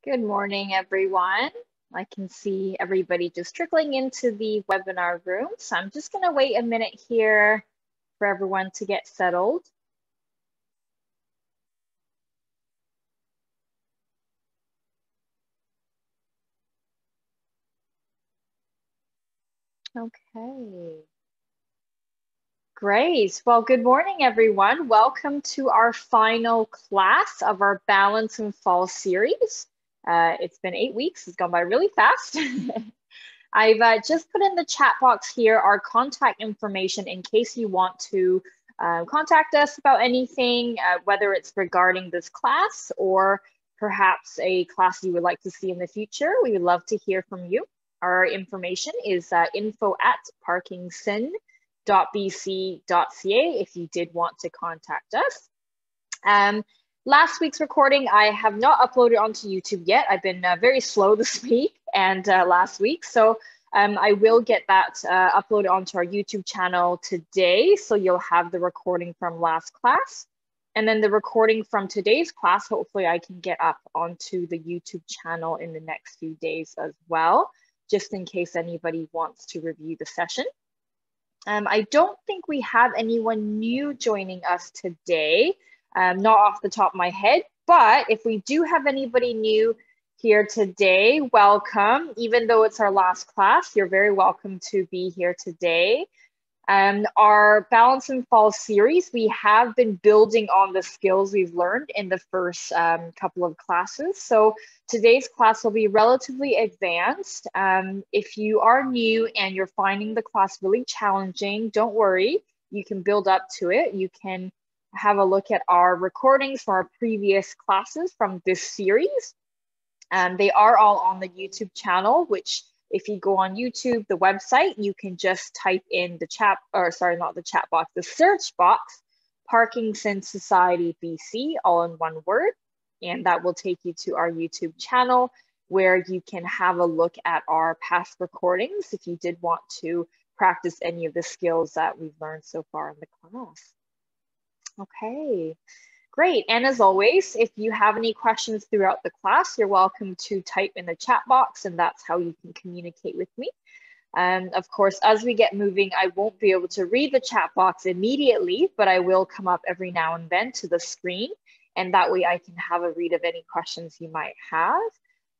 Good morning, everyone. I can see everybody just trickling into the webinar room. So I'm just going to wait a minute here for everyone to get settled. Okay. Great. Well, good morning, everyone. Welcome to our final class of our Balance and Fall series. It's been 8 weeks. It's gone by really fast. I've just put in the chat box here our contact information in case you want to contact us about anything, whether it's regarding this class or perhaps a class you would like to see in the future. We would love to hear from you. Our information is info@parkinson.bc.ca if you did want to contact us. Last week's recording, I have not uploaded onto YouTube yet. I've been very slow this week and last week. So I will get that uploaded onto our YouTube channel today. So you'll have the recording from last class. And then the recording from today's class, hopefully I can get up onto the YouTube channel in the next few days as well, just in case anybody wants to review the session. I don't think we have anyone new joining us today. Not off the top of my head, but if we do have anybody new here today, welcome. Even though it's our last class, you're very welcome to be here today. Our Balance and Fall series, we have been building on the skills we've learned in the first couple of classes. So today's class will be relatively advanced. If you are new and you're finding the class really challenging, don't worry, you can build up to it. You can have a look at our recordings from our previous classes from this series. They are all on the YouTube channel, which if you go on YouTube, the website, you can just type in the chat, or sorry, not the chat box, the search box, Parkinson Society BC, all in one word. And that will take you to our YouTube channel where you can have a look at our past recordings if you did want to practice any of the skills that we've learned so far in the class. Okay, great. And as always, if you have any questions throughout the class, you're welcome to type in the chat box, and that's how you can communicate with me. Of course, as we get moving, I won't be able to read the chat box immediately, but I will come up every now and then to the screen, and that way I can have a read of any questions you might have.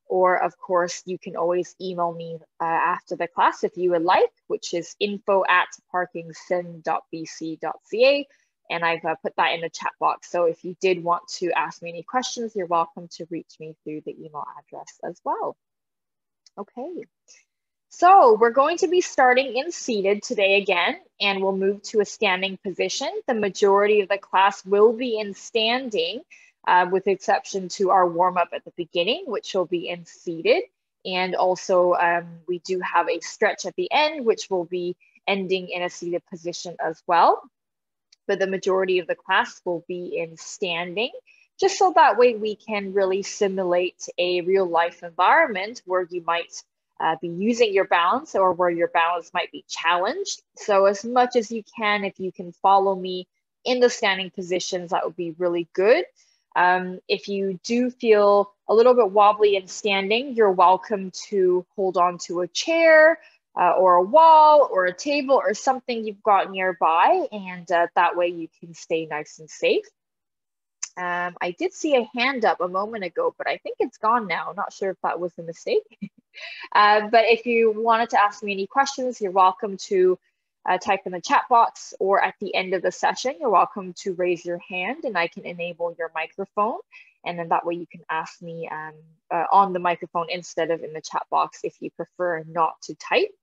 Or of course, you can always email me after the class if you would like, which is info@parkinson.bc.ca. And I've put that in the chat box. So if you did want to ask me any questions, you're welcome to reach me through the email address as well. Okay, so we're going to be starting in seated today again, and we'll move to a standing position. The majority of the class will be in standing, with exception to our warm-up at the beginning, which will be in seated. And also we do have a stretch at the end, which will be ending in a seated position as well. But the majority of the class will be in standing, just so that way we can really simulate a real life environment where you might be using your balance or where your balance might be challenged. So as much as you can, if you can follow me in the standing positions, that would be really good. If you do feel a little bit wobbly in standing, you're welcome to hold on to a chair, or a wall or a table or something you've got nearby, and that way you can stay nice and safe. I did see a hand up a moment ago, but I think it's gone now. I'm not sure if that was a mistake. But if you wanted to ask me any questions, you're welcome to type in the chat box, or at the end of the session, you're welcome to raise your hand and I can enable your microphone. And then that way you can ask me on the microphone instead of in the chat box if you prefer not to type.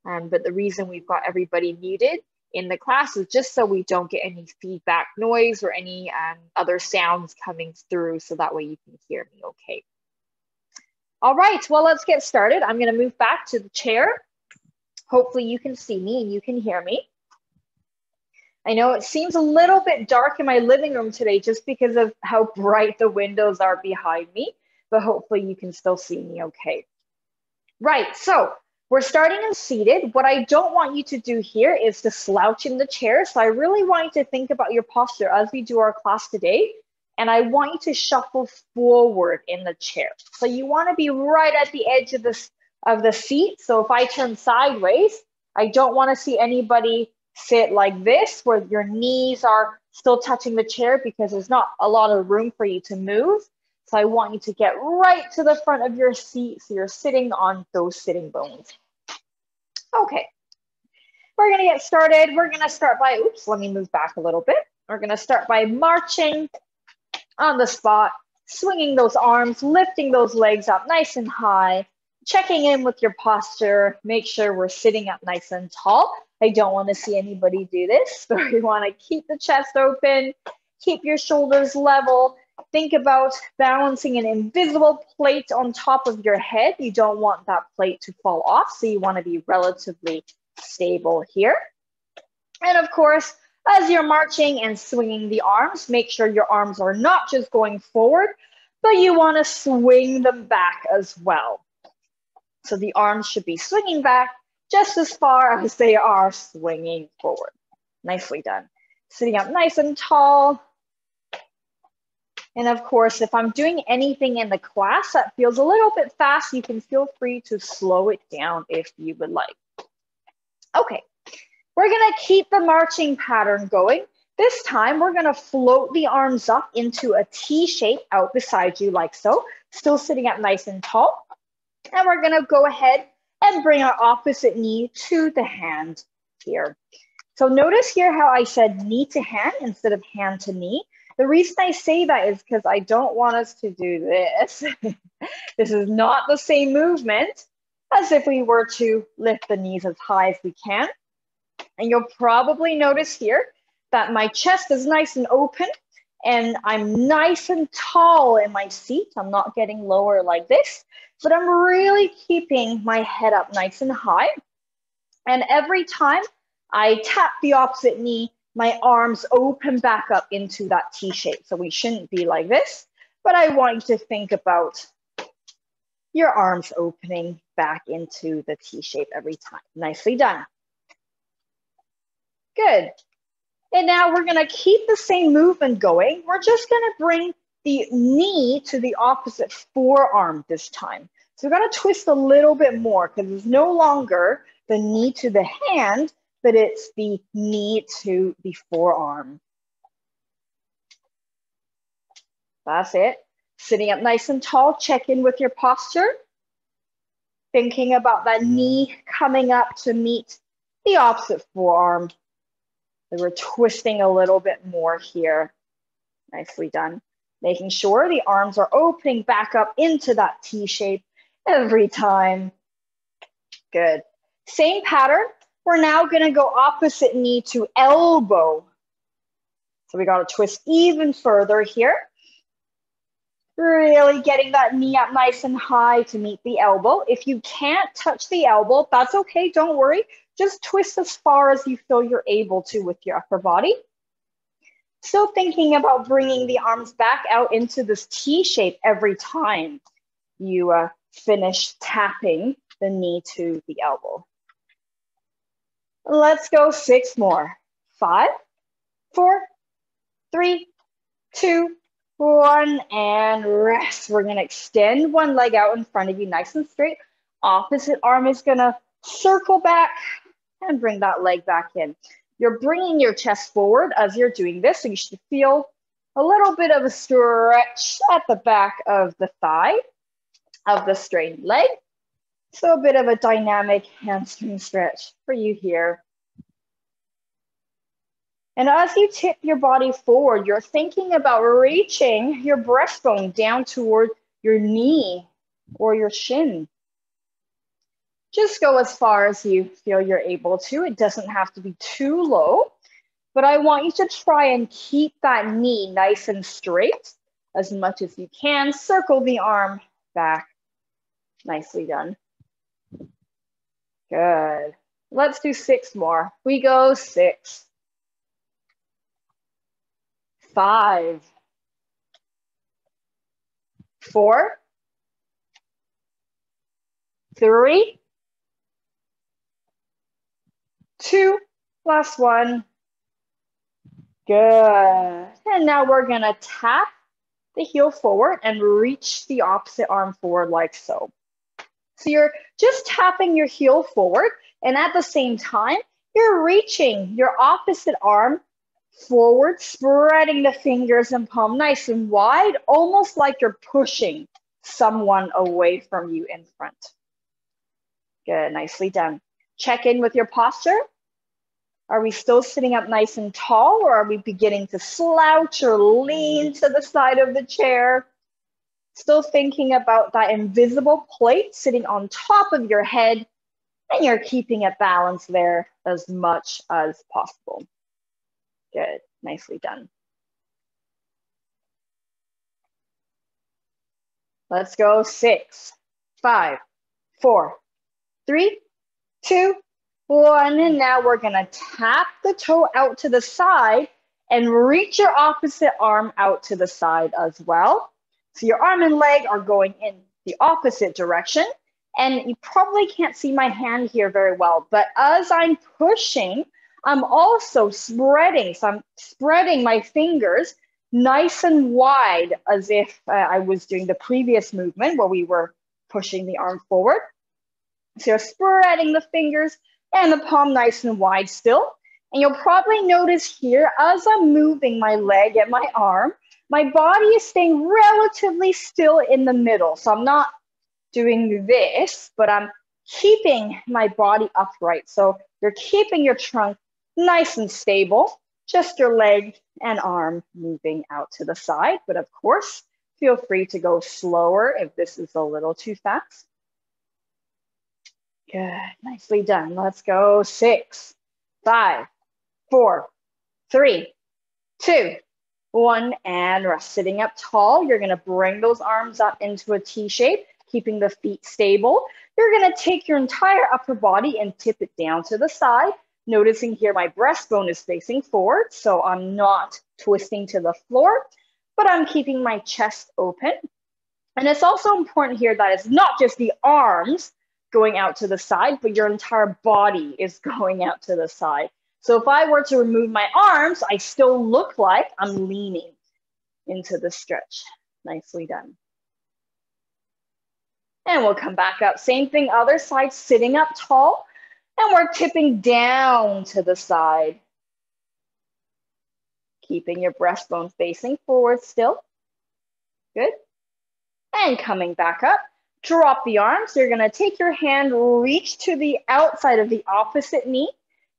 But the reason we've got everybody muted in the class is just so we don't get any feedback noise or any other sounds coming through, so that way you can hear me okay. All right, well, let's get started. I'm gonna move back to the chair. Hopefully you can see me and you can hear me. I know it seems a little bit dark in my living room today just because of how bright the windows are behind me, but hopefully you can still see me okay. Right, so we're starting in seated. What I don't want you to do here is to slouch in the chair. So I really want you to think about your posture as we do our class today. And I want you to shuffle forward in the chair. So you want to be right at the edge of the seat. So if I turn sideways, I don't want to see anybody sit like this where your knees are still touching the chair because there's not a lot of room for you to move. So I want you to get right to the front of your seat so you're sitting on those sitting bones. Okay, we're going to get started. We're going to start by, oops, let me move back a little bit. We're going to start by marching on the spot, swinging those arms, lifting those legs up nice and high, checking in with your posture, make sure we're sitting up nice and tall. I don't want to see anybody do this, so you want to keep the chest open, keep your shoulders level. Think about balancing an invisible plate on top of your head. You don't want that plate to fall off, so you want to be relatively stable here. And of course, as you're marching and swinging the arms, make sure your arms are not just going forward, but you want to swing them back as well. So the arms should be swinging back just as far as they are swinging forward. Nicely done. Sitting up nice and tall. And of course, if I'm doing anything in the class that feels a little bit fast, you can feel free to slow it down if you would like. Okay, we're gonna keep the marching pattern going. This time, we're gonna float the arms up into a T shape out beside you like so, still sitting up nice and tall. And we're gonna go ahead and bring our opposite knee to the hand here. So notice here how I said knee to hand instead of hand to knee. The reason I say that is because I don't want us to do this. This is not the same movement as if we were to lift the knees as high as we can. And you'll probably notice here that my chest is nice and open and I'm nice and tall in my seat. I'm not getting lower like this, but I'm really keeping my head up nice and high. And every time I tap the opposite knee, my arms open back up into that T shape. So we shouldn't be like this, but I want you to think about your arms opening back into the T shape every time. Nicely done. Good. And now we're gonna keep the same movement going. We're just gonna bring the knee to the opposite forearm this time. So we're gonna twist a little bit more because it's no longer the knee to the hand, but it's the knee to the forearm. That's it. Sitting up nice and tall, check in with your posture. Thinking about that knee coming up to meet the opposite forearm. So we're twisting a little bit more here. Nicely done. Making sure the arms are opening back up into that T shape every time. Good. Same pattern. We're now going to go opposite knee to elbow. So we got to twist even further here. Really getting that knee up nice and high to meet the elbow. If you can't touch the elbow, that's okay. Don't worry. Just twist as far as you feel you're able to with your upper body. Still thinking about bringing the arms back out into this T shape every time you finish tapping the knee to the elbow. Let's go 6 more. 5, 4, 3, 2, 1, and rest. We're gonna extend one leg out in front of you nice and straight. Opposite arm is gonna circle back and bring that leg back in. You're bringing your chest forward as you're doing this, so you should feel a little bit of a stretch at the back of the thigh of the strained leg. So a bit of a dynamic hamstring stretch for you here. And as you tip your body forward, you're thinking about reaching your breastbone down toward your knee or your shin. Just go as far as you feel you're able to. It doesn't have to be too low, but I want you to try and keep that knee nice and straight as much as you can. Circle the arm back. Nicely done. Good. Let's do 6 more. We go 6, 5, 4, 3, 2, last one. Good. And now we're gonna tap the heel forward and reach the opposite arm forward like so. So you're just tapping your heel forward, and at the same time, you're reaching your opposite arm forward, spreading the fingers and palm nice and wide, almost like you're pushing someone away from you in front. Good, nicely done. Check in with your posture. Are we still sitting up nice and tall, or are we beginning to slouch or lean to the side of the chair? Still thinking about that invisible plate sitting on top of your head, and you're keeping it balanced there as much as possible. Good, nicely done. Let's go 6, 5, 4, 3, 2, 1. And now we're gonna tap the toe out to the side and reach your opposite arm out to the side as well. So your arm and leg are going in the opposite direction. And you probably can't see my hand here very well, but as I'm pushing, I'm also spreading. So I'm spreading my fingers nice and wide as if I was doing the previous movement where we were pushing the arm forward. So you're spreading the fingers and the palm nice and wide still. And you'll probably notice here, as I'm moving my leg and my arm, my body is staying relatively still in the middle. So I'm not doing this, but I'm keeping my body upright. So you're keeping your trunk nice and stable, just your leg and arm moving out to the side. But of course, feel free to go slower if this is a little too fast. Good, nicely done. Let's go 6, 5, 4, 3, 2, 1, and rest. Sitting up tall, you're gonna bring those arms up into a T shape, keeping the feet stable. You're gonna take your entire upper body and tip it down to the side. Noticing here my breastbone is facing forward, so I'm not twisting to the floor, but I'm keeping my chest open. And it's also important here that it's not just the arms going out to the side, but your entire body is going out to the side. So if I were to remove my arms, I still look like I'm leaning into the stretch. Nicely done. And we'll come back up. Same thing, other side, sitting up tall, and we're tipping down to the side. Keeping your breastbone facing forward still. Good. And coming back up, drop the arms. You're gonna take your hand, reach to the outside of the opposite knee.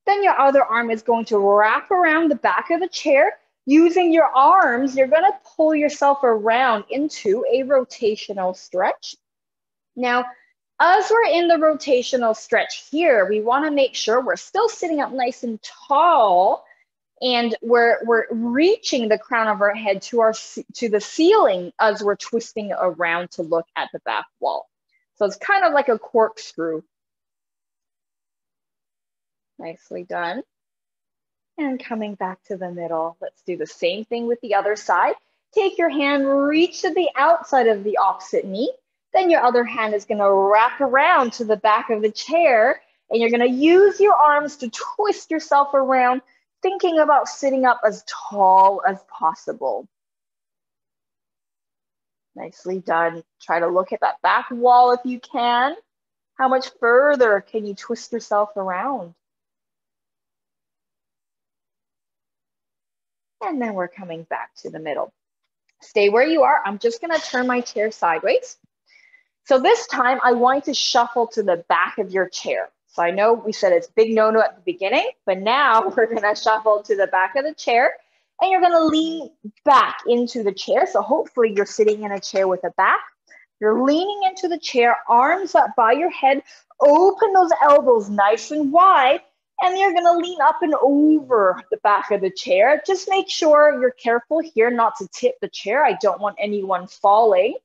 Then your other arm is going to wrap around the back of the chair. Using your arms, you're gonna pull yourself around into a rotational stretch. Now, as we're in the rotational stretch here, we wanna make sure we're still sitting up nice and tall, and we're reaching the crown of our head to the ceiling as we're twisting around to look at the back wall. So it's kind of like a corkscrew. Nicely done. And coming back to the middle, let's do the same thing with the other side. Take your hand, reach to the outside of the opposite knee. Then your other hand is gonna wrap around to the back of the chair, and you're gonna use your arms to twist yourself around, thinking about sitting up as tall as possible. Nicely done. Try to look at that back wall if you can. How much further can you twist yourself around? And then we're coming back to the middle. Stay where you are. I'm just gonna turn my chair sideways. So this time I want you to shuffle to the back of your chair. So I know we said it's big no-no at the beginning, but now we're gonna shuffle to the back of the chair, and you're gonna lean back into the chair. So hopefully you're sitting in a chair with a back. You're leaning into the chair, arms up by your head, open those elbows nice and wide, and you're gonna lean up and over the back of the chair. Just make sure you're careful here not to tip the chair. I don't want anyone falling.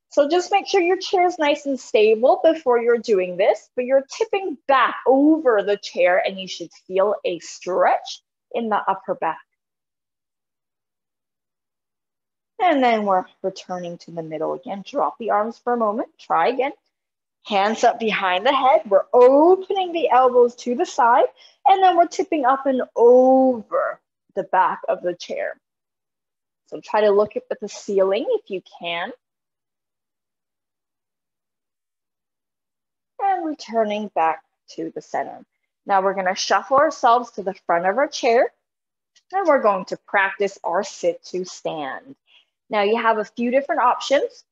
So just make sure your chair is nice and stable before you're doing this, but you're tipping back over the chair, and you should feel a stretch in the upper back. And then we're returning to the middle again. Drop the arms for a moment. Try again. Hands up behind the head. We're opening the elbows to the side, and then we're tipping up and over the back of the chair. So try to look up at the ceiling if you can. And returning back to the center. Now we're going to shuffle ourselves to the front of our chair, and we're going to practice our Situ Stand. Now you have a few different options.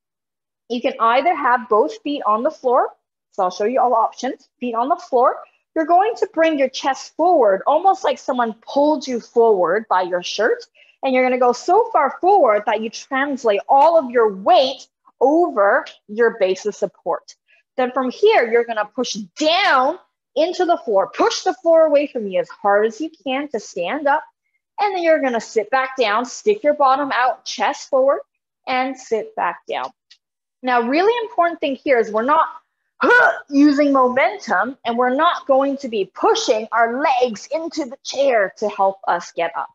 You can either have both feet on the floor. So I'll show you all options. Feet on the floor. You're going to bring your chest forward, almost like someone pulled you forward by your shirt. And you're going to go so far forward that you translate all of your weight over your base of support. Then from here, you're going to push down into the floor. Push the floor away from you as hard as you can to stand up. And then you're going to sit back down, stick your bottom out, chest forward, and sit back down. Now, really important thing here is we're not using momentum, and we're not going to be pushing our legs into the chair to help us get up.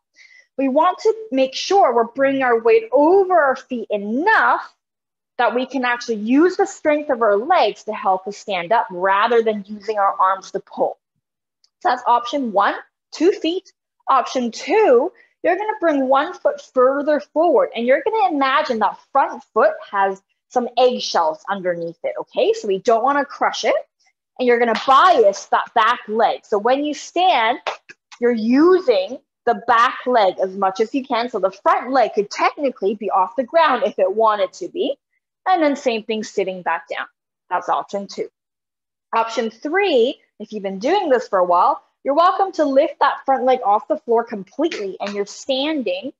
We want to make sure we're bringing our weight over our feet enough that we can actually use the strength of our legs to help us stand up rather than using our arms to pull. So that's option 1, 2 feet. Option 2, you're going to bring 1 foot further forward, and you're going to imagine that front foot has some eggshells underneath it, okay? So we don't want to crush it, and you're going to bias that back leg. So when you stand, you're using the back leg as much as you can. So the front leg could technically be off the ground if it wanted to be. And then same thing, sitting back down. That's option 2. Option 3, if you've been doing this for a while, you're welcome to lift that front leg off the floor completely, and you're standing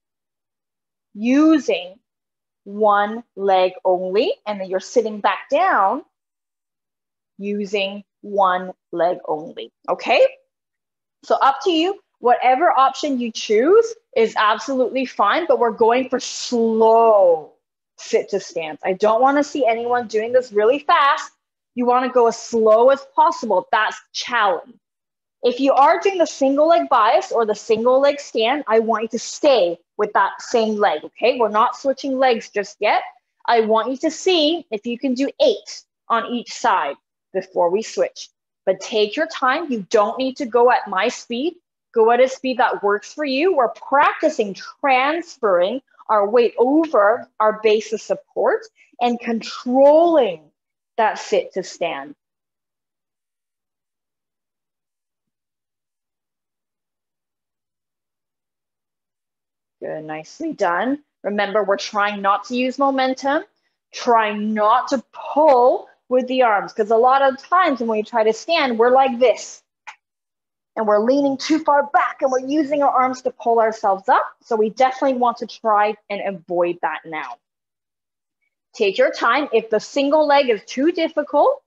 using 1 leg only, and then you're sitting back down using 1 leg only, okay? So up to you. Whatever option you choose is absolutely fine, but we're going for slow sit-to stands. I don't want to see anyone doing this really fast. You want to go as slow as possible. That's challenge. If you are doing the single leg bias or the single leg stand, I want you to stay with that same leg, okay? We're not switching legs just yet. I want you to see if you can do 8 on each side before we switch. But take your time. You don't need to go at my speed. Go at a speed that works for you. We're practicing transferring our weight over our base of support and controlling that sit to stand. Good, nicely done. Remember, we're trying not to use momentum. Try not to pull with the arms, because a lot of times when we try to stand, we're like this. And we're leaning too far back, and we're using our arms to pull ourselves up. So we definitely want to try and avoid that now. Take your time. If the single leg is too difficult,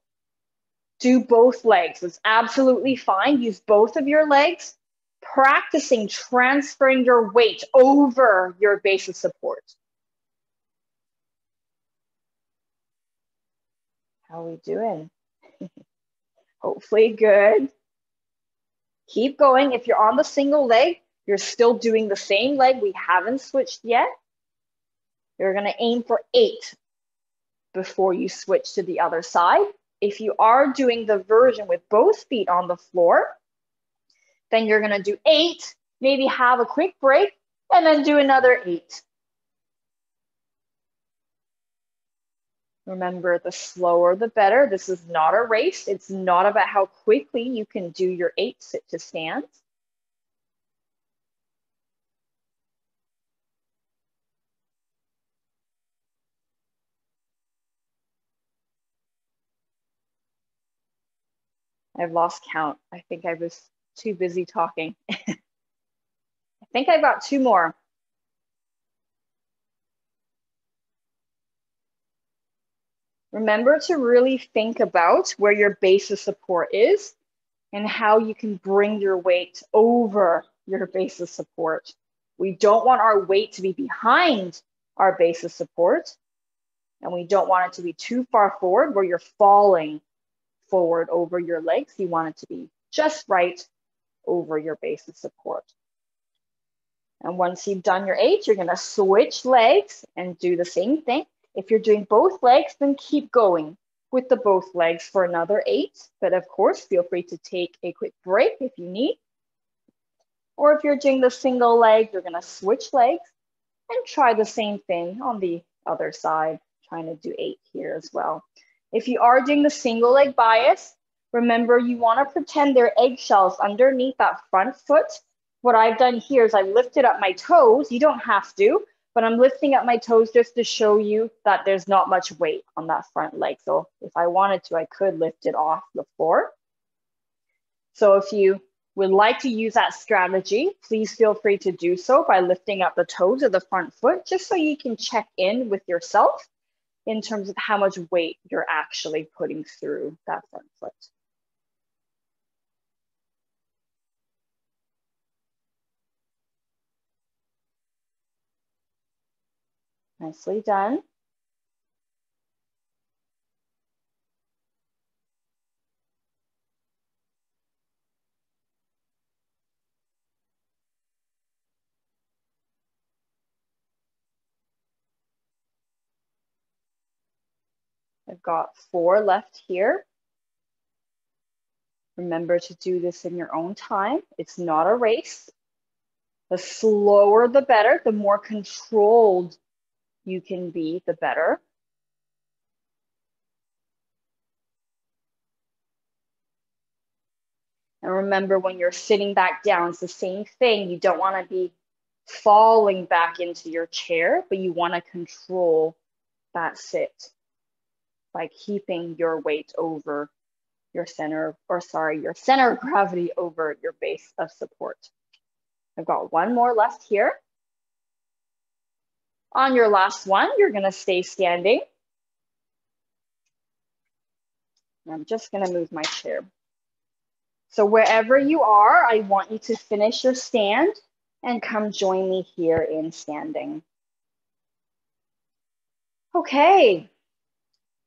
do both legs. It's absolutely fine. Use both of your legs. Practicing transferring your weight over your base of support. How are we doing? Hopefully good. Keep going. If you're on the single leg, you're still doing the same leg. We haven't switched yet. You're going to aim for 8 before you switch to the other side. If you are doing the version with both feet on the floor, then you're going to do 8, maybe have a quick break, and then do another 8. Remember, the slower the better. This is not a race. It's not about how quickly you can do your 8 sit to stands. I've lost count. I think I was too busy talking. I think I've got 2 more. Remember to really think about where your base of support is and how you can bring your weight over your base of support. We don't want our weight to be behind our base of support, and we don't want it to be too far forward where you're falling forward over your legs. You want it to be just right over your base of support. And once you've done your 8, you're going to switch legs and do the same thing. If you're doing both legs, then keep going with the both legs for another 8. But of course, feel free to take a quick break if you need. Or if you're doing the single leg, you're going to switch legs And try the same thing on the other side, trying to do 8 here as well. If you are doing the single leg bias, remember you want to pretend there are eggshells underneath that front foot. What I've done here is I've lifted up my toes. You don't have to, but I'm lifting up my toes just to show you that there's not much weight on that front leg. So if I wanted to, I could lift it off the floor. So if you would like to use that strategy, please feel free to do so by lifting up the toes of the front foot, just so you can check in with yourself in terms of how much weight you're actually putting through that front foot. Nicely done. I've got 4 left here. Remember to do this in your own time. It's not a race. The slower, the better. The more controlled you can be, the better. And remember, when you're sitting back down, it's the same thing. You don't want to be falling back into your chair, but you want to control that sit by keeping your weight over your center, your center of gravity over your base of support. I've got 1 more left here. On your last one, you're going to stay standing. And I'm just going to move my chair. So wherever you are, I want you to finish your stand and come join me here in standing. Okay,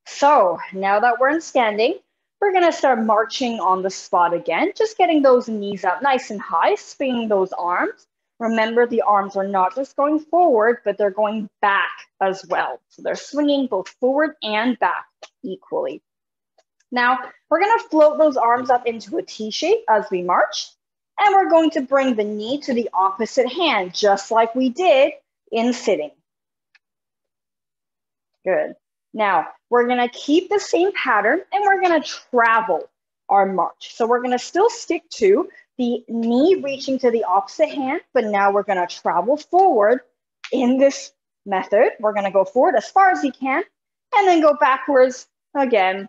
so now that we're in standing, we're gonna start marching on the spot again, just getting those knees up nice and high, swinging those arms. Remember, the arms are not just going forward, but they're going back as well. So they're swinging both forward and back equally. Now, we're gonna float those arms up into a T shape as we march, and we're going to bring the knee to the opposite hand, just like we did in sitting. Good. Now, we're gonna keep the same pattern and we're gonna travel our march. So we're gonna still stick to the knee reaching to the opposite hand, but now we're gonna travel forward in this method. We're gonna go forward as far as you can and then go backwards again,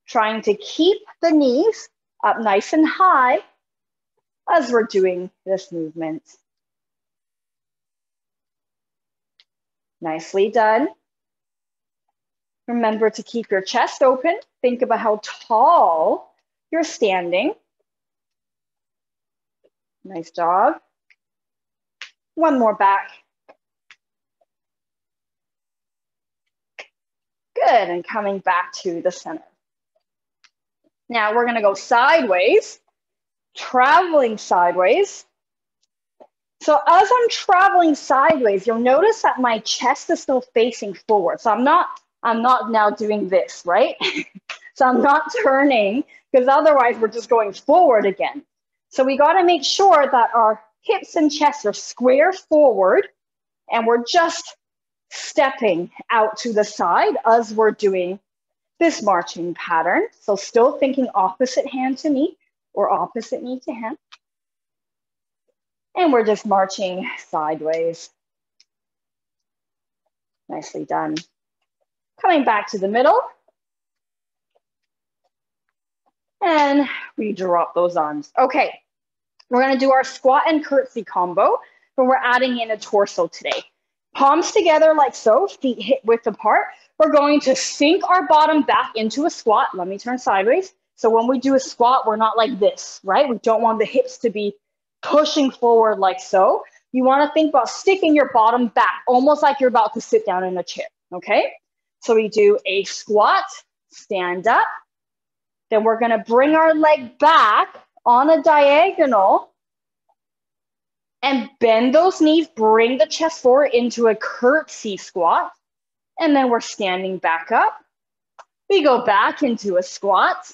trying to keep the knees up nice and high as we're doing this movement. Nicely done. Remember to keep your chest open. Think about how tall you're standing. Nice job. 1 more back. Good, and coming back to the center. Now we're gonna go sideways, traveling sideways. So as I'm traveling sideways, you'll notice that my chest is still facing forward. So I'm not now doing this, right? So I'm not turning, because otherwise we're just going forward again. So we got to make sure that our hips and chest are square forward, and we're just stepping out to the side as we're doing this marching pattern. So still thinking opposite hand to knee or opposite knee to hand. And we're just marching sideways. Nicely done. Coming back to the middle. And we drop those arms. Okay, we're gonna do our squat and curtsy combo, but we're adding in a torso today. Palms together like so, feet hip width apart. We're going to sink our bottom back into a squat. Let me turn sideways. So when we do a squat, we're not like this, right? We don't want the hips to be pushing forward like so. You want to think about sticking your bottom back, almost like you're about to sit down in a chair, okay? So we do a squat, stand up. Then we're going to bring our leg back on a diagonal and bend those knees, bring the chest forward into a curtsy squat. And then we're standing back up. We go back into a squat.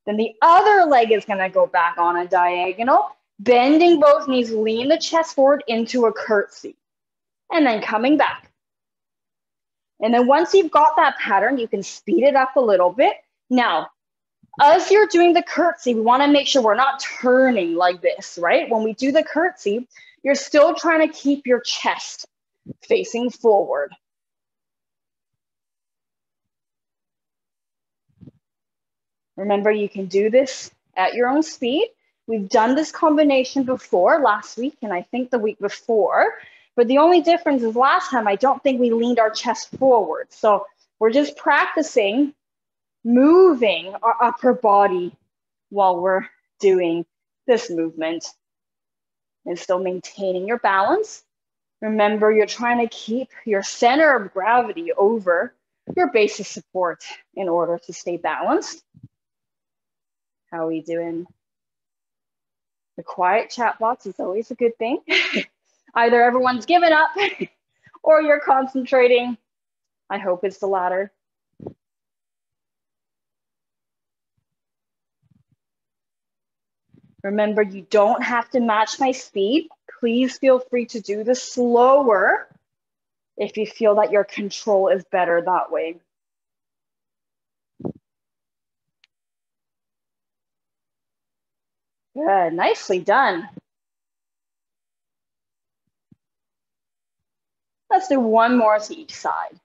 Then the other leg is going to go back on a diagonal. Bending both knees, lean the chest forward into a curtsy. And then coming back. And then once you've got that pattern, you can speed it up a little bit. Now, as you're doing the curtsy, we want to make sure we're not turning like this, right? When we do the curtsy, you're still trying to keep your chest facing forward. Remember, you can do this at your own speed. We've done this combination before last week and I think the week before, but the only difference is last time I don't think we leaned our chest forward. So we're just practicing moving our upper body while we're doing this movement and still maintaining your balance. Remember, you're trying to keep your center of gravity over your base of support in order to stay balanced. How are we doing? The quiet chat box is always a good thing. Either everyone's given up or you're concentrating. I hope it's the latter. Remember, you don't have to match my speed. Please feel free to do this slower if you feel that your control is better that way. Good, nicely done. Let's do one more to each side.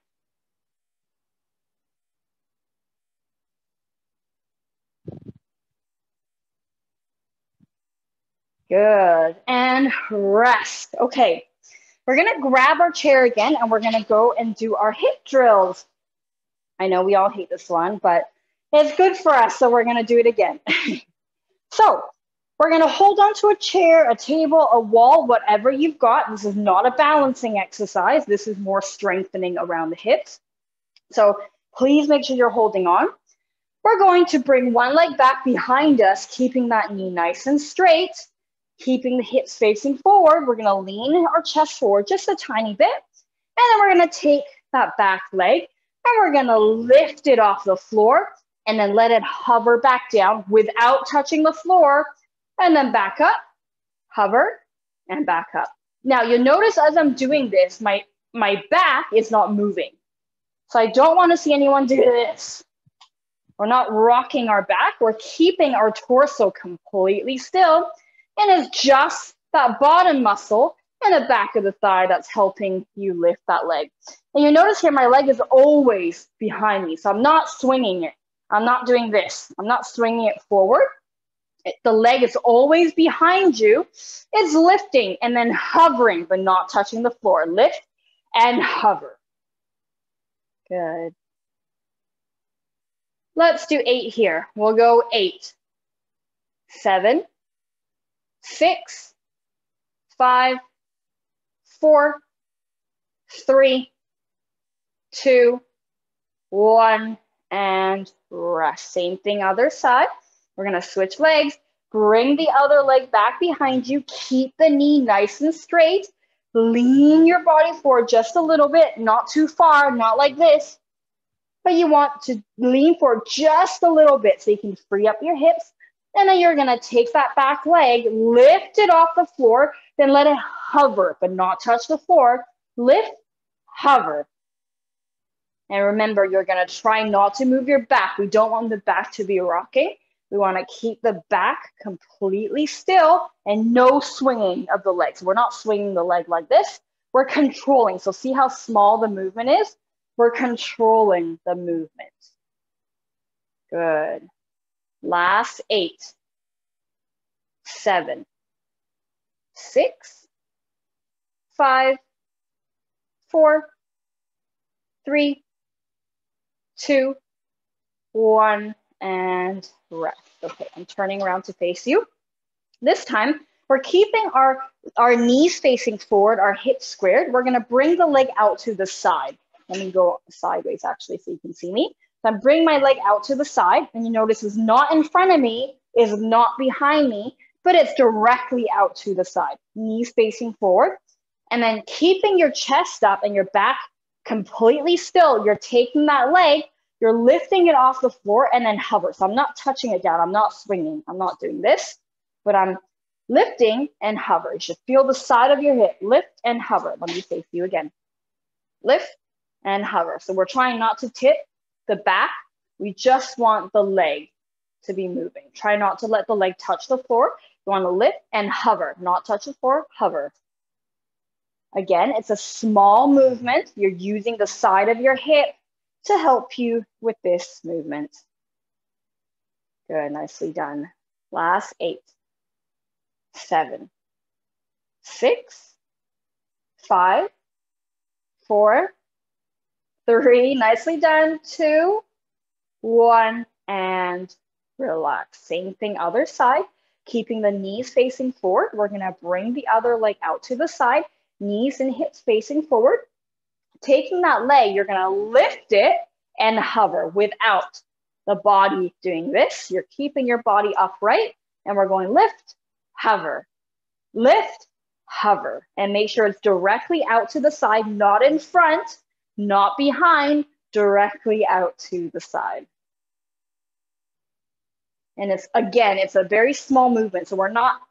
Good, and rest. Okay, we're gonna grab our chair again and we're gonna go and do our hip drills. I know we all hate this one, but it's good for us, so we're gonna do it again. So, we're gonna hold on to a chair, a table, a wall, whatever you've got. This is not a balancing exercise. This is more strengthening around the hips. So please make sure you're holding on. We're going to bring one leg back behind us, keeping that knee nice and straight, keeping the hips facing forward. We're gonna lean our chest forward just a tiny bit. And then we're gonna take that back leg and we're gonna lift it off the floor and then let it hover back down without touching the floor. And then back up, hover, and back up. Now, you'll notice as I'm doing this, my back is not moving. So I don't want to see anyone do this. We're not rocking our back. We're keeping our torso completely still. And it's just that bottom muscle and the back of the thigh that's helping you lift that leg. And you notice here, my leg is always behind me. So I'm not swinging it. I'm not doing this. I'm not swinging it forward. The leg is always behind you. It's lifting and then hovering, but not touching the floor. Lift and hover. Good. Let's do 8 here. We'll go 8, 7, 6, 5, 4, 3, 2, 1, and rest. Same thing, other side. We're gonna switch legs, bring the other leg back behind you, keep the knee nice and straight, lean your body forward just a little bit, not too far, not like this, but you want to lean forward just a little bit so you can free up your hips, and then you're gonna take that back leg, lift it off the floor, then let it hover, but not touch the floor, lift, hover. And remember, you're gonna try not to move your back. We don't want the back to be rocking. We want to keep the back completely still and no swinging of the legs. We're not swinging the leg like this. We're controlling. So see how small the movement is? We're controlling the movement. Good. Last 8, 7, 6, 5, 4, 3, 2, 1. And rest. Okay, I'm turning around to face you. This time, we're keeping our knees facing forward, our hips squared. We're gonna bring the leg out to the side. Let me go sideways actually so you can see me. So I'm bringing my leg out to the side, and you notice it's not in front of me, is not behind me, but it's directly out to the side. Knees facing forward, and then keeping your chest up and your back completely still. You're taking that leg, you're lifting it off the floor and then hover. So I'm not touching it down. I'm not swinging. I'm not doing this, but I'm lifting and hover. You should feel the side of your hip, lift and hover. Let me say a few again. Lift and hover. So we're trying not to tip the back. We just want the leg to be moving. Try not to let the leg touch the floor. You want to lift and hover, not touch the floor, hover. Again, it's a small movement. You're using the side of your hip to help you with this movement. Good, nicely done. Last 8, 7, 6, 5, 4, 3, nicely done, 2, 1, and relax. Same thing, other side, keeping the knees facing forward. We're gonna bring the other leg out to the side, knees and hips facing forward. Taking that leg, you're gonna lift it and hover without the body doing this. You're keeping your body upright, and we're going lift, hover, lift, hover, and make sure it's directly out to the side, not in front, not behind, directly out to the side. And it's, again, it's a very small movement. So we're not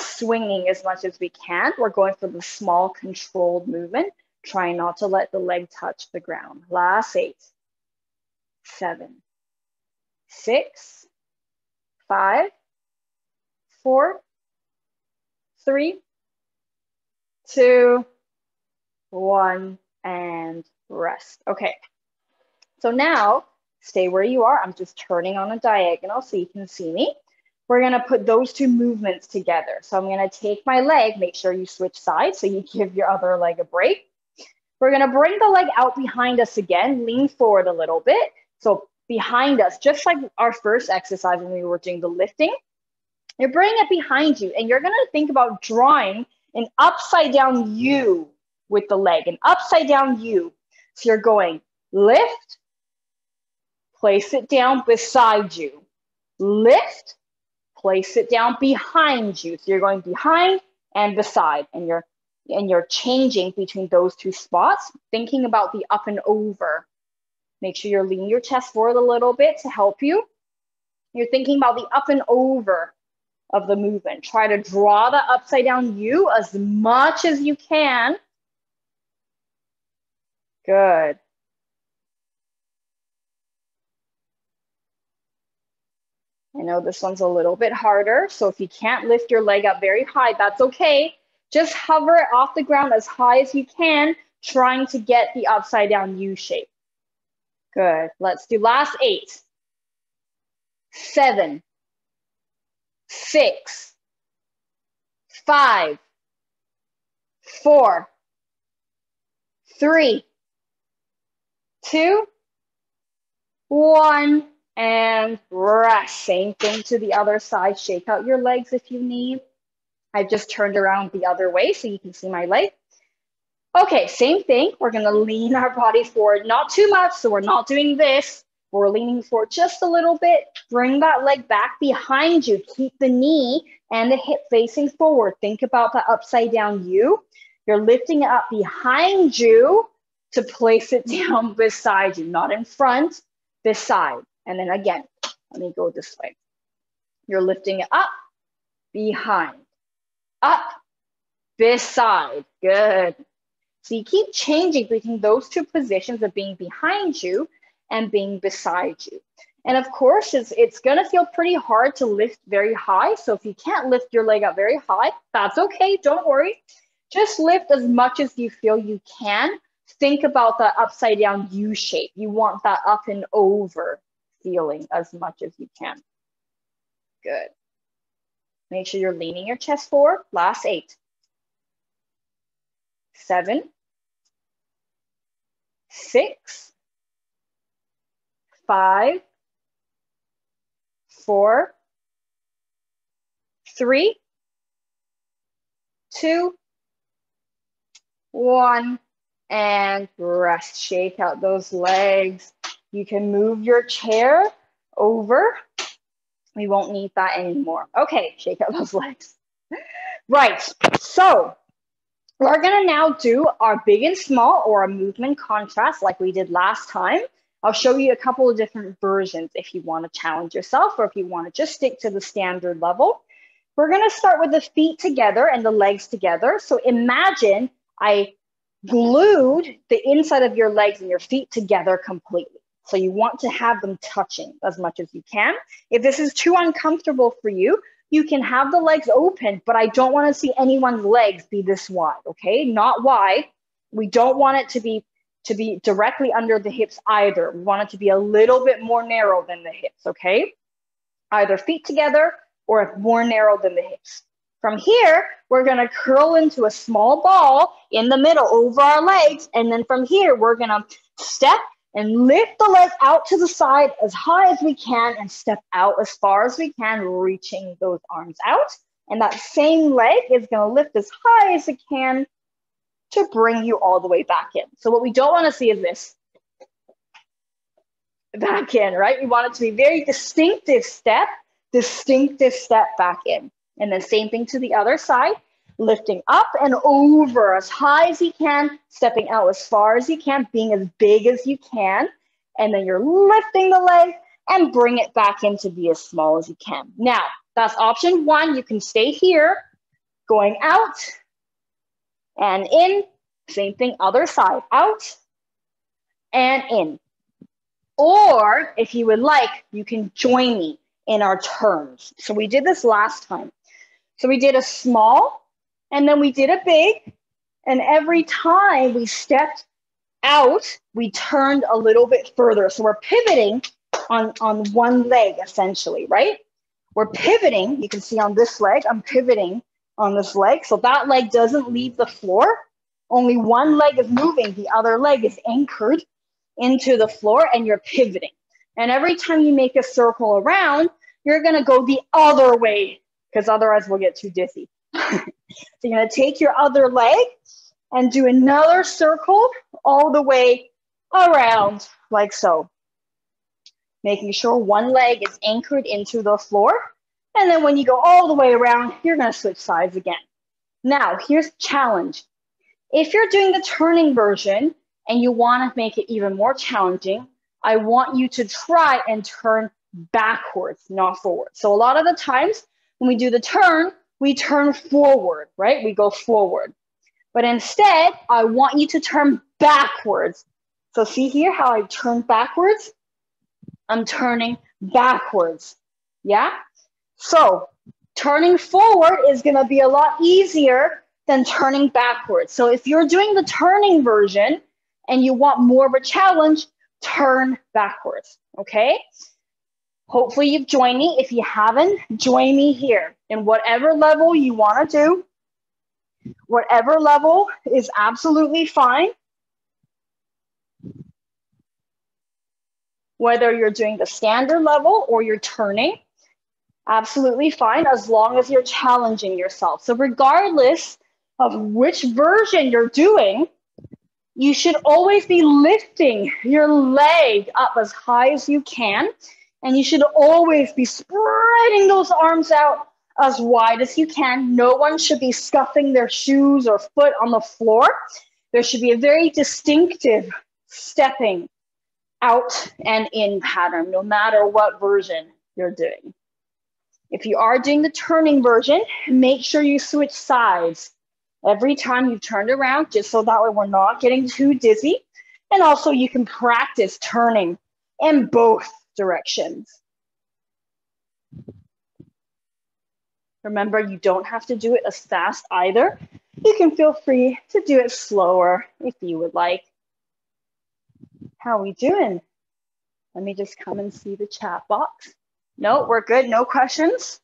swinging as much as we can. We're going for the small controlled movement, trying not to let the leg touch the ground. Last 8, 7, 6, 5, 4, 3, 2, 1, and rest. Okay, so now stay where you are. I'm just turning on a diagonal so you can see me. We're gonna put those two movements together. So I'm gonna take my leg, make sure you switch sides so you give your other leg a break. We're gonna bring the leg out behind us again, lean forward a little bit. So behind us, just like our first exercise when we were doing the lifting, you're bringing it behind you, and you're gonna think about drawing an upside down U with the leg, an upside down U. So you're going lift, place it down beside you, lift, place it down behind you. So you're going behind and beside, and you're changing between those two spots, thinking about the up and over. Make sure you're leaning your chest forward a little bit to help you. You're thinking about the up and over of the movement. Try to draw the upside down U as much as you can. Good. I know this one's a little bit harder, so if you can't lift your leg up very high, that's okay. Just hover it off the ground as high as you can, trying to get the upside down U shape. Good. Let's do last 8, 7, 6, 5, 4, 3, 2, 1, and rest. Same thing to the other side. Shake out your legs if you need. I've just turned around the other way so you can see my leg. Okay, same thing. We're gonna lean our body forward, not too much, so we're not doing this. We're leaning forward just a little bit. Bring that leg back behind you. Keep the knee and the hip facing forward. Think about the upside down U. You're lifting it up behind you to place it down beside you, not in front, beside. And then again, let me go this way. You're lifting it up, behind, up, beside. Good. So you keep changing between those two positions of being behind you and being beside you. And of course, it's gonna feel pretty hard to lift very high. So if you can't lift your leg up very high, that's okay, don't worry. Just lift as much as you feel you can. Think about the upside down U shape. You want that up and over feeling as much as you can. Good. Make sure you're leaning your chest forward. Last 8, 7, 6, 5, 4, 3, 2, 1, and rest. Shake out those legs. You can move your chair over. We won't need that anymore. Okay, shake out those legs. Right, so we're gonna now do our big and small or a movement contrast like we did last time. I'll show you a couple of different versions if you want to challenge yourself or if you want to just stick to the standard level. We're gonna start with the feet together and the legs together. So imagine I glued the inside of your legs and your feet together completely. So you want to have them touching as much as you can. If this is too uncomfortable for you, you can have the legs open, but I don't want to see anyone's legs be this wide, okay? Not wide. We don't want it to be directly under the hips either. We want it to be a little bit more narrow than the hips, okay? Either feet together or more narrow than the hips. From here, we're gonna curl into a small ball in the middle over our legs. And then from here, we're gonna step and lift the leg out to the side as high as we can and step out as far as we can, reaching those arms out. And that same leg is gonna lift as high as it can to bring you all the way back in. So what we don't wanna see is this. Back in, right? We want it to be very distinctive step back in. And then same thing to the other side, lifting up and over as high as you can, stepping out as far as you can, being as big as you can. And then you're lifting the leg and bring it back in to be as small as you can. Now, that's option one. You can stay here, going out and in. Same thing, other side, out and in. Or if you would like, you can join me in our turns. So we did this last time. So we did a small, and then we did a big, and every time we stepped out, we turned a little bit further. So we're pivoting on one leg, essentially, right? We're pivoting. You can see on this leg, I'm pivoting on this leg. So that leg doesn't leave the floor. Only one leg is moving. The other leg is anchored into the floor, and you're pivoting. And every time you make a circle around, you're gonna go the other way, because otherwise we'll get too dizzy. So you're gonna take your other leg and do another circle all the way around, like so. Making sure one leg is anchored into the floor. And then when you go all the way around, you're gonna switch sides again. Now, here's the challenge. If you're doing the turning version and you wanna make it even more challenging, I want you to try and turn backwards, not forward. So a lot of the times when we do the turn, we turn forward, right? We go forward. But instead, I want you to turn backwards. So see here how I turn backwards? I'm turning backwards, yeah? So turning forward is gonna be a lot easier than turning backwards. So if you're doing the turning version and you want more of a challenge, turn backwards, okay? Hopefully you've joined me. If you haven't, join me here in whatever level you wanna do. Whatever level is absolutely fine. Whether you're doing the standard level or you're turning, absolutely fine, as long as you're challenging yourself. So regardless of which version you're doing, you should always be lifting your leg up as high as you can. And you should always be spreading those arms out as wide as you can. No one should be scuffing their shoes or foot on the floor. There should be a very distinctive stepping out and in pattern, no matter what version you're doing. If you are doing the turning version, make sure you switch sides every time you've turned around, just so that way we're not getting too dizzy. And also you can practice turning in both directions. Remember, you don't have to do it as fast either. You can feel free to do it slower if you would like. How are we doing? Let me just come and see the chat box. No, we're good, no questions.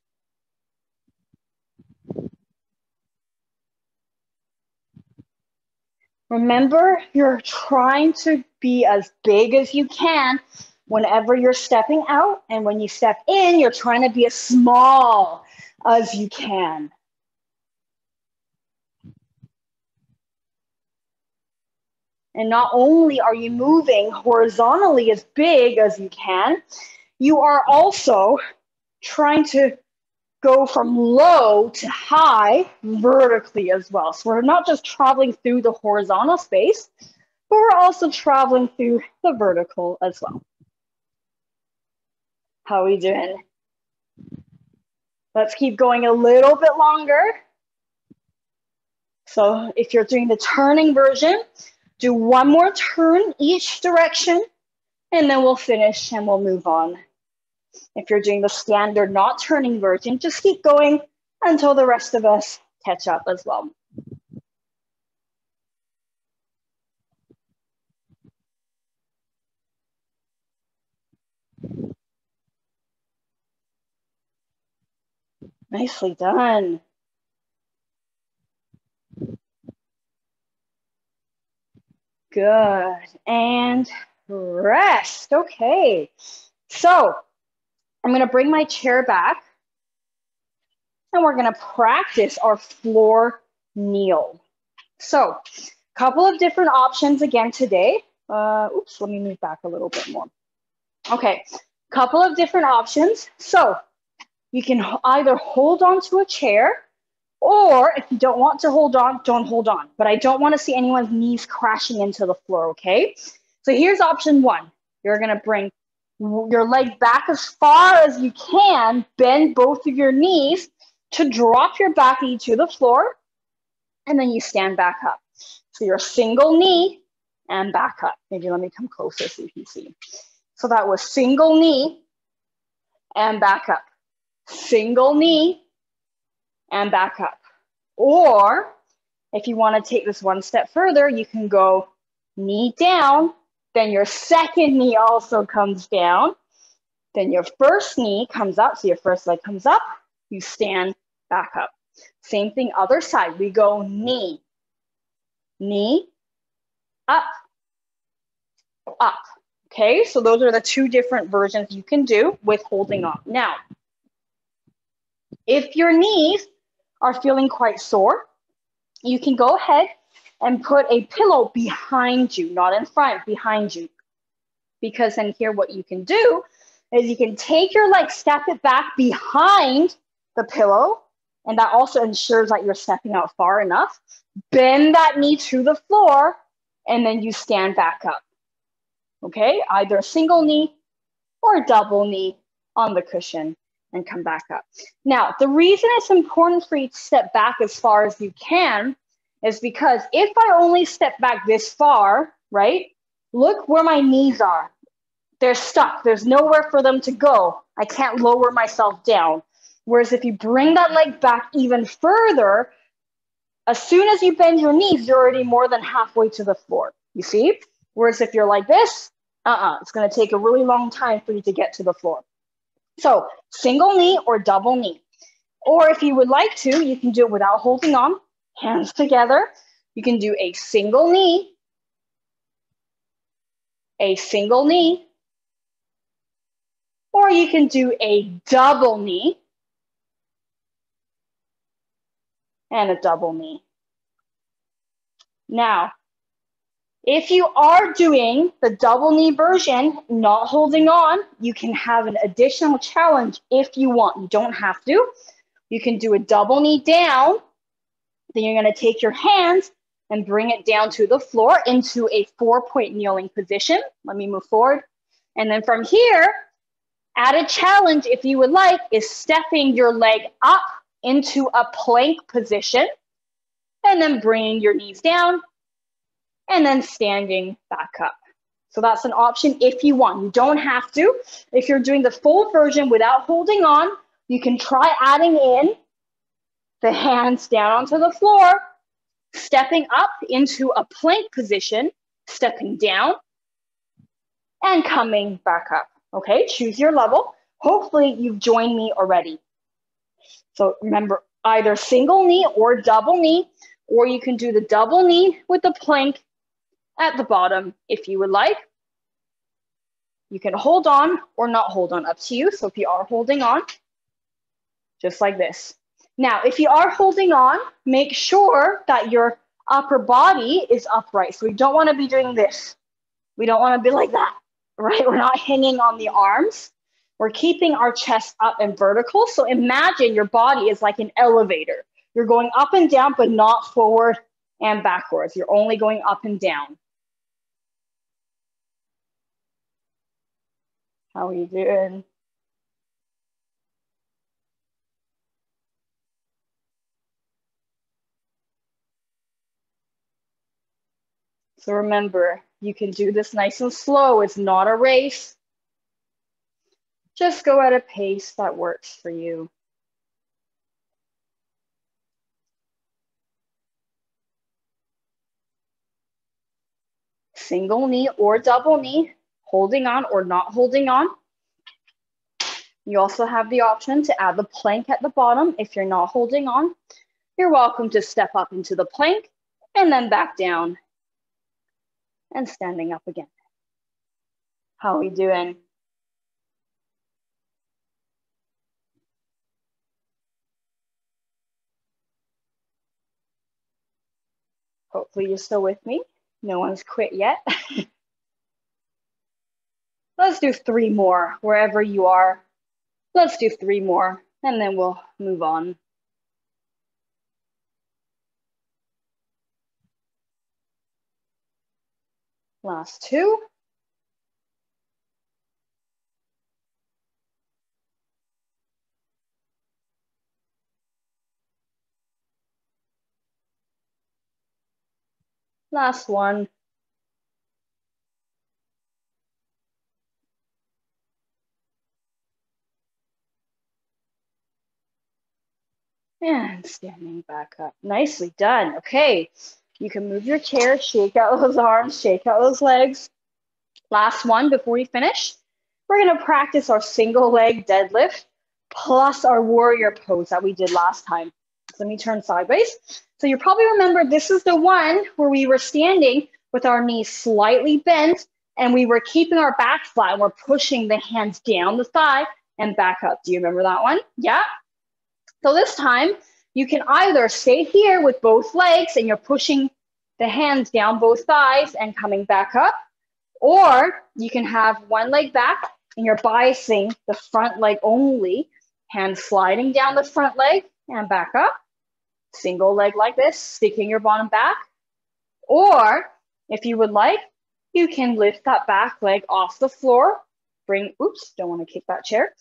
Remember, you're trying to be as big as you can whenever you're stepping out, and when you step in, you're trying to be as small as you can. And not only are you moving horizontally as big as you can, you are also trying to go from low to high vertically as well. So we're not just traveling through the horizontal space, but we're also traveling through the vertical as well. How are we doing? Let's keep going a little bit longer. So if you're doing the turning version, do one more turn each direction, and then we'll finish and we'll move on. If you're doing the standard not turning version, just keep going until the rest of us catch up as well. Nicely done. Good. And rest. Okay. So I'm going to bring my chair back and we're going to practice our floor kneel. So a couple of different options again today. Oops, let me move back a little bit more. Okay, couple of different options. So you can either hold on to a chair, or if you don't want to hold on, don't hold on. But I don't want to see anyone's knees crashing into the floor, okay? So here's option one. You're going to bring your leg back as far as you can, bend both of your knees to drop your back knee to the floor, and then you stand back up. So you're single knee and back up. Maybe let me come closer so you can see. So that was single knee and back up. Single knee and back up. Or if you want to take this one step further, you can go knee down, then your second knee also comes down, then your first knee comes up, so your first leg comes up, you stand back up. Same thing, other side, we go knee, knee, up, up. Okay, so those are the two different versions you can do with holding on. Now, if your knees are feeling quite sore, you can go ahead and put a pillow behind you, not in front, behind you. Because then here what you can do is you can take your leg, step it back behind the pillow, and that also ensures that you're stepping out far enough. Bend that knee to the floor, and then you stand back up. Okay, either a single knee or a double knee on the cushion and come back up. Now, the reason it's important for you to step back as far as you can is because if I only step back this far, right, look where my knees are. They're stuck. There's nowhere for them to go. I can't lower myself down. Whereas if you bring that leg back even further, as soon as you bend your knees, you're already more than halfway to the floor. You see? Whereas if you're like this, it's going to take a really long time for you to get to the floor. So single knee or double knee. Or if you would like to, you can do it without holding on, hands together. You can do a single knee, or you can do a double knee and a double knee. Now, if you are doing the double knee version, not holding on, you can have an additional challenge if you want. You don't have to. You can do a double knee down. Then you're going to take your hands and bring it down to the floor into a 4-point kneeling position. Let me move forward. And then from here, added challenge, if you would like, is stepping your leg up into a plank position and then bringing your knees down and then standing back up. So that's an option if you want. You don't have to. If you're doing the full version without holding on, you can try adding in the hands down onto the floor, stepping up into a plank position, stepping down, and coming back up. Okay, choose your level. Hopefully you've joined me already. So remember, either single knee or double knee, or you can do the double knee with the plank at the bottom if you would like. You can hold on or not hold on, up to you. So if you are holding on, just like this. Now, if you are holding on, make sure that your upper body is upright. So we don't want to be doing this. We don't want to be like that, right? We're not hanging on the arms. We're keeping our chest up and vertical. So imagine your body is like an elevator. You're going up and down, but not forward and backwards. You're only going up and down. How are you doing? So remember, you can do this nice and slow. It's not a race. Just go at a pace that works for you. Single knee or double knee, holding on or not holding on. You also have the option to add the plank at the bottom if you're not holding on. You're welcome to step up into the plank and then back down and standing up again. How are we doing? Hopefully you're still with me. No one's quit yet. Let's do 3 more wherever you are. Let's do 3 more and then we'll move on. Last 2. Last 1. And standing back up. Nicely done. Okay, you can move your chair, shake out those arms, shake out those legs. Last one before we finish. We're going to practice our single leg deadlift plus our warrior pose that we did last time. So let me turn sideways. So you probably remember this is the one where we were standing with our knees slightly bent and we were keeping our back flat and we're pushing the hands down the thigh and back up. Do you remember that one? Yeah. So this time you can either stay here with both legs and you're pushing the hands down both thighs and coming back up, or you can have one leg back and you're biasing the front leg only, hands sliding down the front leg and back up, single leg like this, sticking your bottom back. Or if you would like, you can lift that back leg off the floor, bring, oops, don't want to kick that chair.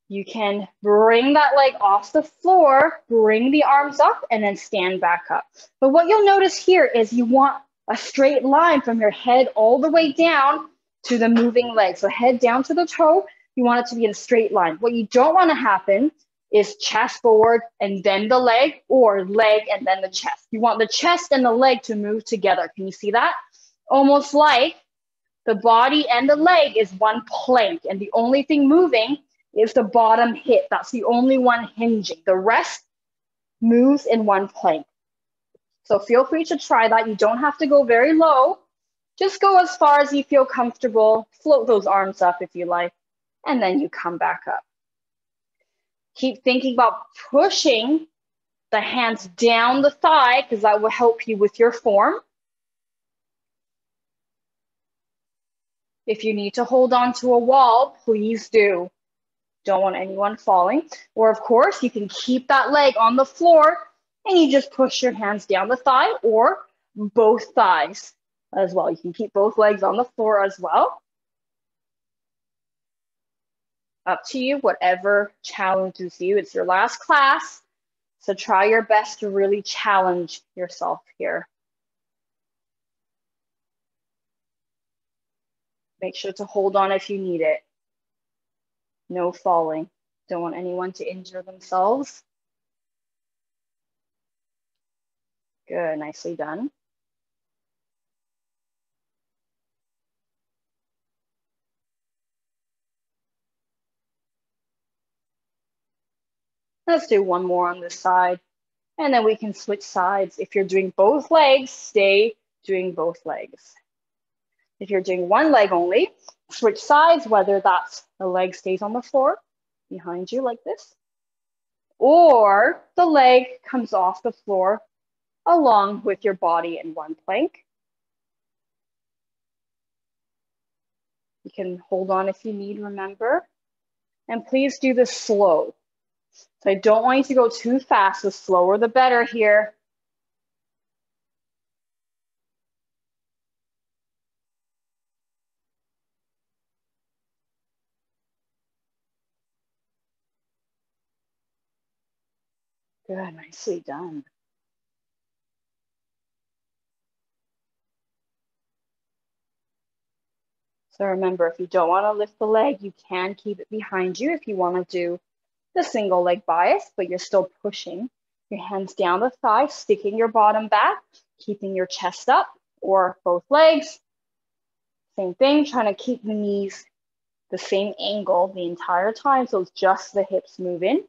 You can bring that leg off the floor, bring the arms up, and then stand back up. But what you'll notice here is you want a straight line from your head all the way down to the moving leg. So head down to the toe, you want it to be in a straight line. What you don't want to happen is chest forward and then the leg, or leg and then the chest. You want the chest and the leg to move together. Can you see that? Almost like the body and the leg is one plank, and the only thing moving is the bottom hip. That's the only one hinging. The rest moves in one plank. So feel free to try that. You don't have to go very low. Just go as far as you feel comfortable. Float those arms up if you like, and then you come back up. Keep thinking about pushing the hands down the thigh because that will help you with your form. If you need to hold on to a wall, please do. Don't want anyone falling. Or of course, you can keep that leg on the floor and you just push your hands down the thigh or both thighs as well. You can keep both legs on the floor as well. Up to you, whatever challenges you. It's your last class, so try your best to really challenge yourself here. Make sure to hold on if you need it. No falling. Don't want anyone to injure themselves. Good, nicely done. Let's do one more on this side, and then we can switch sides. If you're doing both legs, stay doing both legs. If you're doing one leg only, switch sides, whether that's the leg stays on the floor behind you like this, or the leg comes off the floor along with your body in one plank. You can hold on if you need, remember. And please do this slow. So I don't want you to go too fast. The slower, the better here. Good, nicely done. So remember, if you don't want to lift the leg, you can keep it behind you if you want to do the single leg bias, but you're still pushing your hands down the thigh, sticking your bottom back, keeping your chest up, or both legs. Same thing, trying to keep the knees the same angle the entire time, so it's just the hips moving.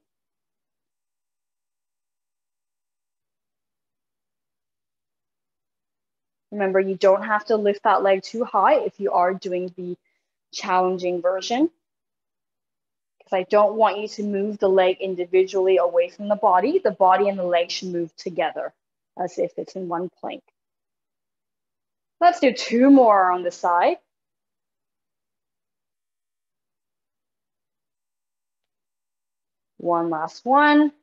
Remember, you don't have to lift that leg too high if you are doing the challenging version, because I don't want you to move the leg individually away from the body. The body and the leg should move together as if it's in one plank. Let's do 2 more on the side. One last one.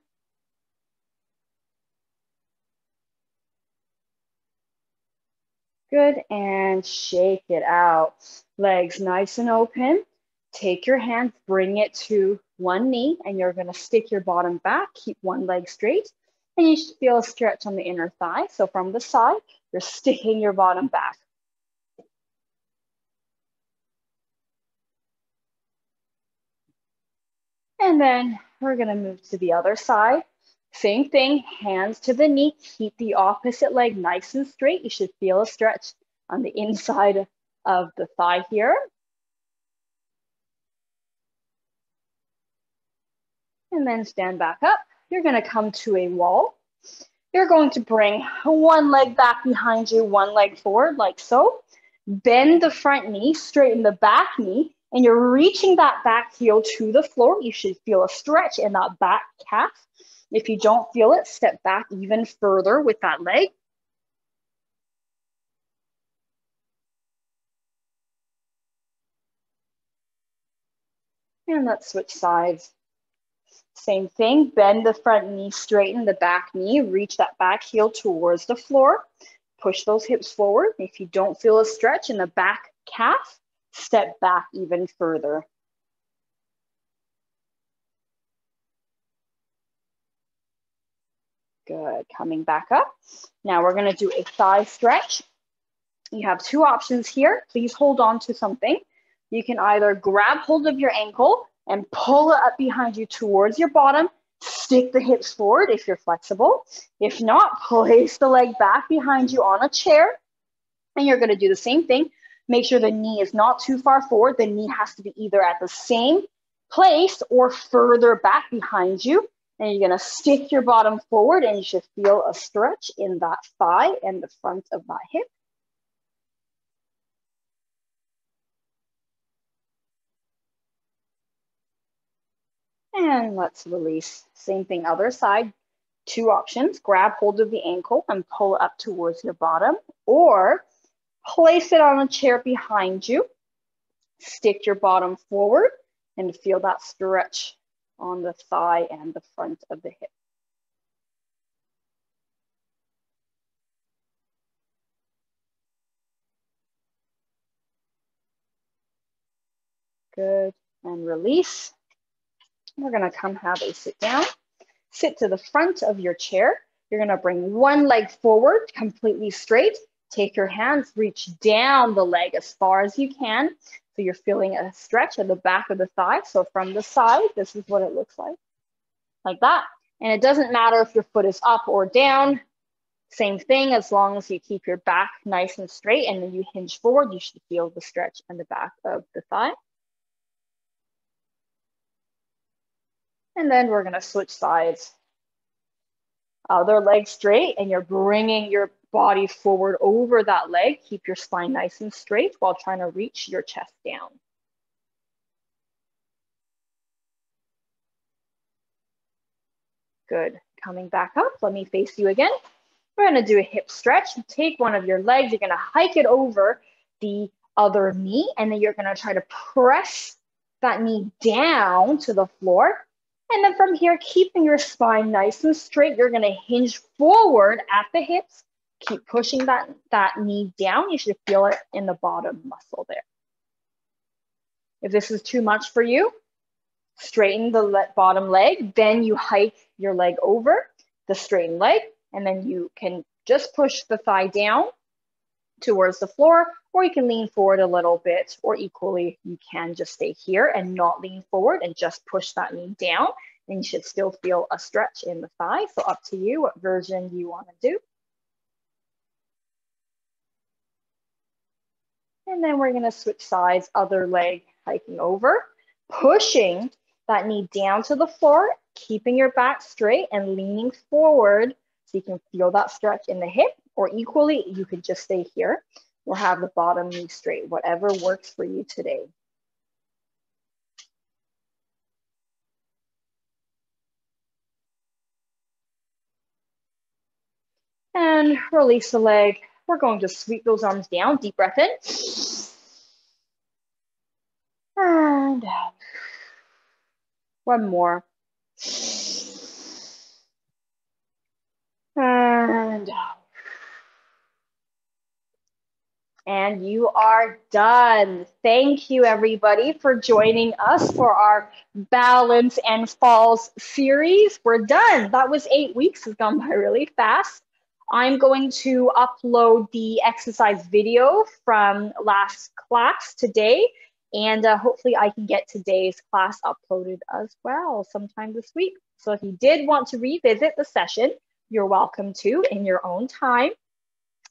Good, and shake it out. Legs nice and open. Take your hands, bring it to one knee, and you're gonna stick your bottom back, keep one leg straight, and you should feel a stretch on the inner thigh. So from the side, you're sticking your bottom back. And then we're gonna move to the other side. Same thing, hands to the knee, keep the opposite leg nice and straight. You should feel a stretch on the inside of the thigh here. And then stand back up. You're gonna come to a wall. You're going to bring one leg back behind you, one leg forward, like so. Bend the front knee, straighten the back knee, and you're reaching that back heel to the floor. You should feel a stretch in that back calf. If you don't feel it, step back even further with that leg. And let's switch sides. Same thing, bend the front knee, straighten the back knee, reach that back heel towards the floor. Push those hips forward. If you don't feel a stretch in the back calf, step back even further. Good, coming back up. Now we're gonna do a thigh stretch. You have 2 options here. Please hold on to something. You can either grab hold of your ankle and pull it up behind you towards your bottom, stick the hips forward if you're flexible. If not, place the leg back behind you on a chair, and you're gonna do the same thing. Make sure the knee is not too far forward. The knee has to be either at the same place or further back behind you. And you're gonna stick your bottom forward, and you should feel a stretch in that thigh and the front of that hip. And let's release. Same thing, other side. 2 options, grab hold of the ankle and pull it up towards your bottom, or place it on a chair behind you, stick your bottom forward, and feel that stretch on the thigh and the front of the hip. Good, and release. We're gonna come have a sit down. Sit to the front of your chair. You're gonna bring one leg forward, completely straight. Take your hands, reach down the leg as far as you can. So you're feeling a stretch at the back of the thigh. So from the side, this is what it looks like that. And it doesn't matter if your foot is up or down. Same thing, as long as you keep your back nice and straight and then you hinge forward, you should feel the stretch in the back of the thigh. And then we're gonna switch sides. Other leg straight, and you're bringing your body forward over that leg. Keep your spine nice and straight while trying to reach your chest down. Good, coming back up, let me face you again. We're gonna do a hip stretch. Take one of your legs, you're gonna hike it over the other knee, and then you're gonna try to press that knee down to the floor. And then from here, keeping your spine nice and straight, you're gonna hinge forward at the hips. Keep pushing that knee down. You should feel it in the bottom muscle there. If this is too much for you, straighten the bottom leg, then you hike your leg over the straightened leg, and then you can just push the thigh down towards the floor, or you can lean forward a little bit, or equally, you can just stay here and not lean forward and just push that knee down. And you should still feel a stretch in the thigh. So up to you what version you want to do. And then we're going to switch sides, other leg hiking over, pushing that knee down to the floor, keeping your back straight and leaning forward so you can feel that stretch in the hip, or equally, you could just stay here or have the bottom knee straight, whatever works for you today. And release the leg. We're going to sweep those arms down, deep breath in. And out. One more. And out. And you are done. Thank you, everybody, for joining us for our Balance and Falls series. We're done. That was 8 weeks. It's gone by really fast. I'm going to upload the exercise video from last class today, and hopefully I can get today's class uploaded as well sometime this week. So if you did want to revisit the session, you're welcome to in your own time.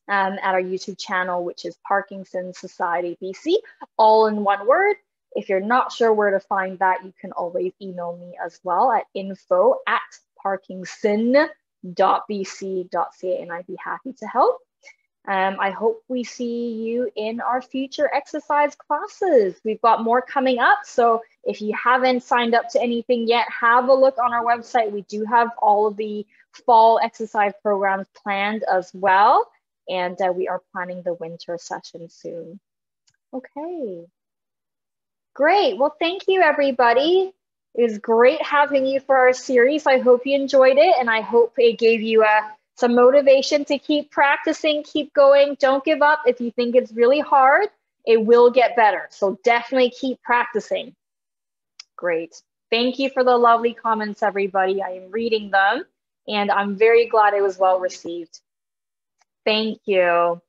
At our YouTube channel, which is Parkinson Society BC, all in one word. If you're not sure where to find that, you can always email me as well at info@parkinson.bc.ca, and I'd be happy to help. I hope we see you in our future exercise classes. We've got more coming up, so if you haven't signed up to anything yet, have a look on our website. We do have all of the fall exercise programs planned as well. And we are planning the winter session soon. Okay, great. Well, thank you, everybody. It was great having you for our series. I hope you enjoyed it, and I hope it gave you some motivation to keep practicing, keep going. Don't give up. If you think it's really hard, it will get better. So definitely keep practicing. Great. Thank you for the lovely comments, everybody. I am reading them, and I'm very glad it was well received. Thank you.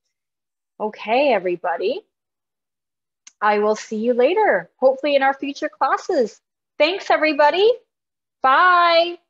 Okay, everybody. I will see you later, hopefully in our future classes. Thanks, everybody. Bye.